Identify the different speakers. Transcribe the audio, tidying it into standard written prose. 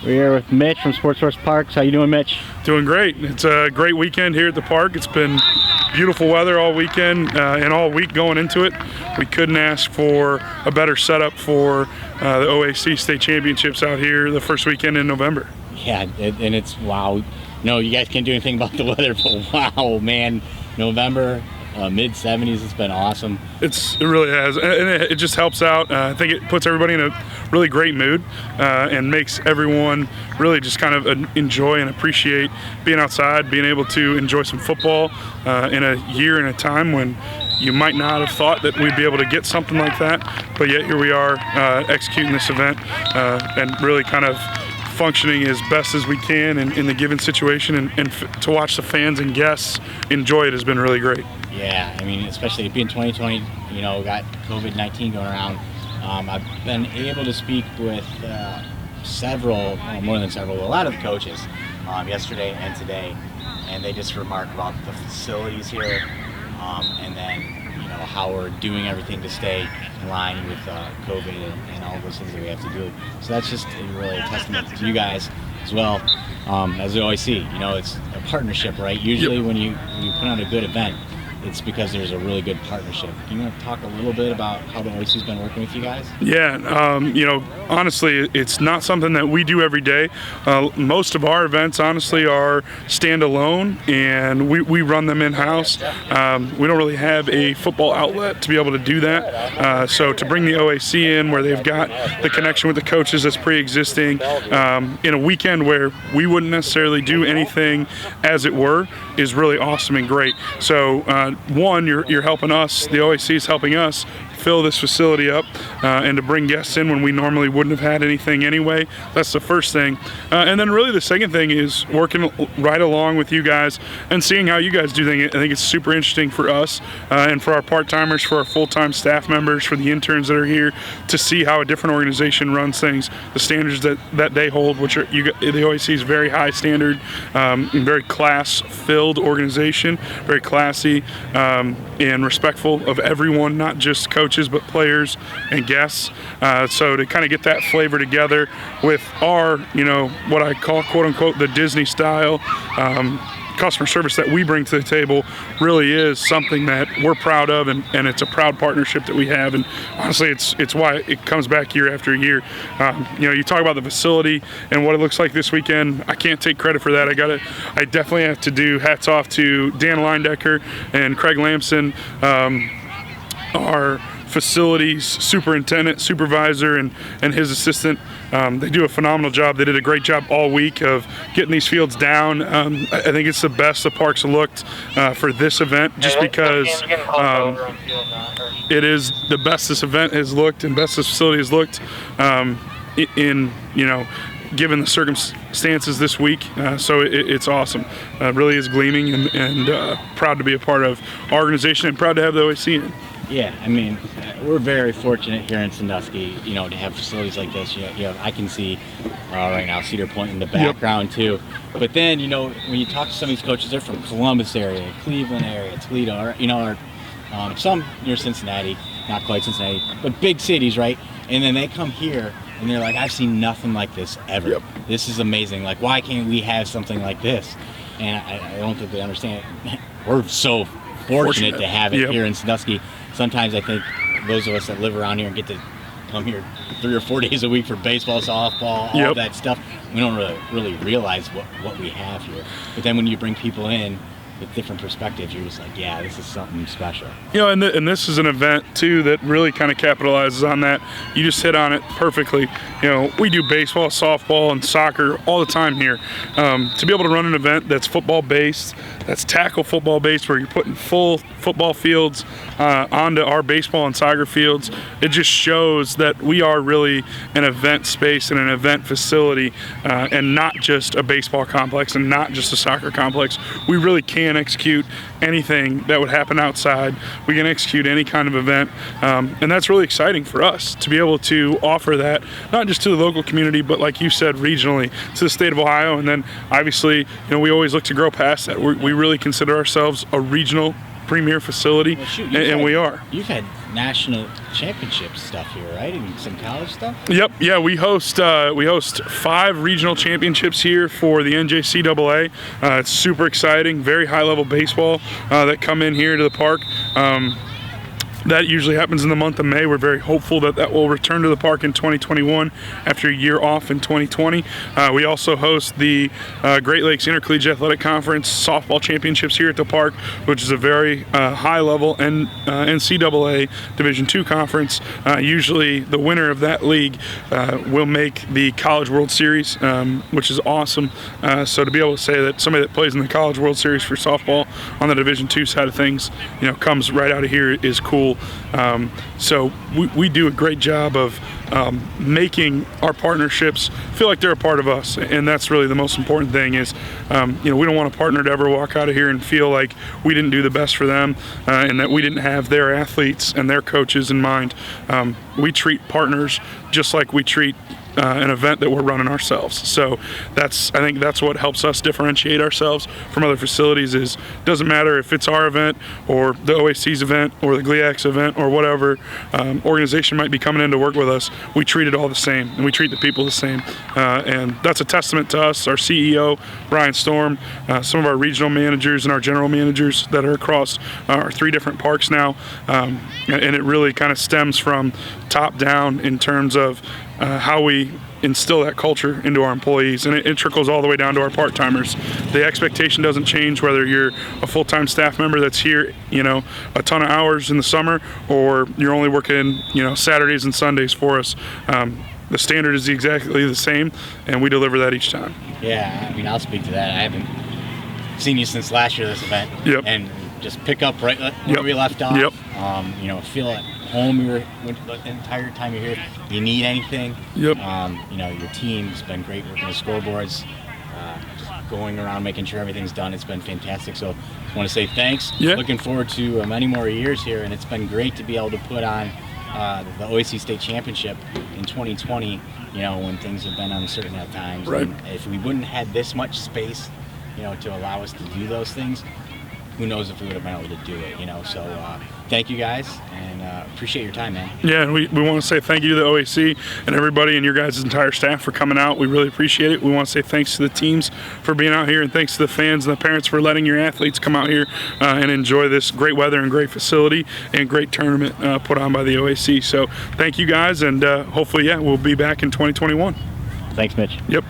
Speaker 1: We're here with Mitch from Sports Source Parks. How you doing, Mitch?
Speaker 2: Doing great. It's a great weekend here at the park. It's been beautiful weather all weekend and all week going into it. We couldn't ask for a better setup for the OAC State Championships out here the first weekend in November.
Speaker 1: Yeah, and it's wow. No, you guys can't do anything about the weather, but wow, man, November. Mid-70s, it's been awesome.
Speaker 2: It really has, and it just helps out. I think it puts everybody in a really great mood and makes everyone really just kind of enjoy and appreciate being outside, being able to enjoy some football in a year and a time when you might not have thought that we'd be able to get something like that, but yet here we are executing this event and really kind of functioning as best as we can in the given situation, and to watch the fans and guests enjoy it has been really great.
Speaker 1: Yeah, I mean, especially being 2020, you know, got COVID-19 going around. I've been able to speak with more than several, a lot of the coaches yesterday and today, and they just remark about the facilities here, and then, you know, how we're doing everything to stay in line with COVID and all those things that we have to do. So that's just really a testament to you guys as well, as we always see. You know, it's a partnership, right? Usually when you put on a good event, it's because there's a really good partnership. Do you want to talk a little bit about how the OAC's been working with you guys?
Speaker 2: Yeah, you know, honestly, it's not something that we do every day. Most of our events, honestly, are standalone, and we run them in-house. We don't really have a football outlet to be able to do that. So to bring the OAC in, where they've got the connection with the coaches that's pre-existing, in a weekend where we wouldn't necessarily do anything, as it were, is really awesome and great. So one, you're helping us, the OAC is helping us fill this facility up and to bring guests in when we normally wouldn't have had anything anyway. That's the first thing. And then really the second thing is working right along with you guys and seeing how you guys do things. I think it's super interesting for us and for our part-timers, for our full-time staff members, for the interns that are here, to see how a different organization runs things, the standards that they hold, which are the OAC's very high standard and very class-filled organization, very classy and respectful of everyone, not just coaches but players and guests. So to kind of get that flavor together with our, you know, what I call quote unquote the Disney style customer service that we bring to the table really is something that we're proud of, and it's a proud partnership that we have. And honestly, it's why it comes back year after year. You know, you talk about the facility and what it looks like this weekend. I can't take credit for that. I definitely have to do hats off to Dan Leindecker and Craig Lamson, our facilities superintendent, supervisor, and his assistant. They do a phenomenal job. They did a great job all week of getting these fields down. I think it's the best the park's looked for this event, just because it is the best this event has looked and best this facility has looked in, you know, given the circumstances this week. So it's awesome. Really is gleaming, and proud to be a part of our organization and proud to have the OAC in.
Speaker 1: Yeah, I mean, we're very fortunate here in Sandusky, you know, to have facilities like this. You know, I can see right now Cedar Point in the background too. But then, you know, when you talk to some of these coaches, they're from Columbus area, Cleveland area, Toledo, or, you know, or some near Cincinnati, not quite Cincinnati, but big cities, right? And then they come here and they're like, I've seen nothing like this ever. Yep. This is amazing. Like, why can't we have something like this? And I don't think they understand. We're so fortunate to have it here in Sandusky. Sometimes I think those of us that live around here and get to come here 3 or 4 days a week for baseball, softball, all that stuff, we don't really realize what we have here. But then when you bring people in with different perspectives, you're just like, yeah, this is something special. You know,
Speaker 2: and this is an event too that really kind of capitalizes on that. You just hit on it perfectly. You know, we do baseball, softball, and soccer all the time here. To be able to run an event that's football based, that's tackle football based, where you're putting full football fields onto our baseball and soccer fields, it just shows that we are really an event space and an event facility, and not just a baseball complex and not just a soccer complex. We really can execute anything that would happen outside. We can execute any kind of event, and that's really exciting for us to be able to offer that, not just to the local community, but like you said, regionally to the state of Ohio. And then obviously, you know, we always look to grow past that. We really consider ourselves a regional premier facility, and we are.
Speaker 1: You've had national championship stuff here, right? And some college stuff.
Speaker 2: Yep, yeah, we host 5 regional championships here for the NJCAA. It's super exciting, very high level baseball that come in here to the park. That usually happens in the month of May. We're very hopeful that that will return to the park in 2021 after a year off in 2020. We also host the Great Lakes Intercollegiate Athletic Conference softball championships here at the park, which is a very high level NCAA Division II conference. Usually the winner of that league will make the College World Series, which is awesome. So to be able to say that somebody that plays in the College World Series for softball on the Division II side of things, comes right out of here is cool. So we do a great job of making our partnerships feel like they're a part of us, and that's really the most important thing. Is we don't want a partner to ever walk out of here and feel like we didn't do the best for them, and that we didn't have their athletes and their coaches in mind. We treat partners just like we treat an event that we're running ourselves. So I think that's what helps us differentiate ourselves from other facilities. Is doesn't matter if it's our event or the OAC's event or the GLIAC's event or whatever organization might be coming in to work with us, we treat it all the same, and we treat the people the same. And that's a testament to us, our CEO, Brian Storm, some of our regional managers and our general managers that are across our 3 different parks now. And it really kind of stems from top down in terms of how we instill that culture into our employees, and it trickles all the way down to our part-timers. The expectation doesn't change whether you're a full-time staff member that's here a ton of hours in the summer, or you're only working Saturdays and Sundays for us. The standard is exactly the same, and we deliver that each time.
Speaker 1: Yeah, I'll speak to that. I haven't seen you since last year, this event.
Speaker 2: Yep.
Speaker 1: And just pick up right where we left off.
Speaker 2: Yep.
Speaker 1: Feel at home the entire time you're here. You need anything.
Speaker 2: Yep.
Speaker 1: Your team's been great working the scoreboards, just going around making sure everything's done. It's been fantastic. So I want to say thanks.
Speaker 2: Yeah.
Speaker 1: Looking forward to many more years here, and it's been great to be able to put on the OAC State Championship in 2020, when things have been uncertain at times.
Speaker 2: Right.
Speaker 1: And if we wouldn't have had this much space, to allow us to do those things, who knows if we would have been able to do it, So thank you guys, and appreciate your time, man.
Speaker 2: Yeah, and we want to say thank you to the OAC and everybody and your guys' entire staff for coming out. We really appreciate it. We want to say thanks to the teams for being out here, and thanks to the fans and the parents for letting your athletes come out here and enjoy this great weather and great facility and great tournament put on by the OAC. So thank you guys, and hopefully, we'll be back in 2021.
Speaker 1: Thanks, Mitch.
Speaker 2: Yep.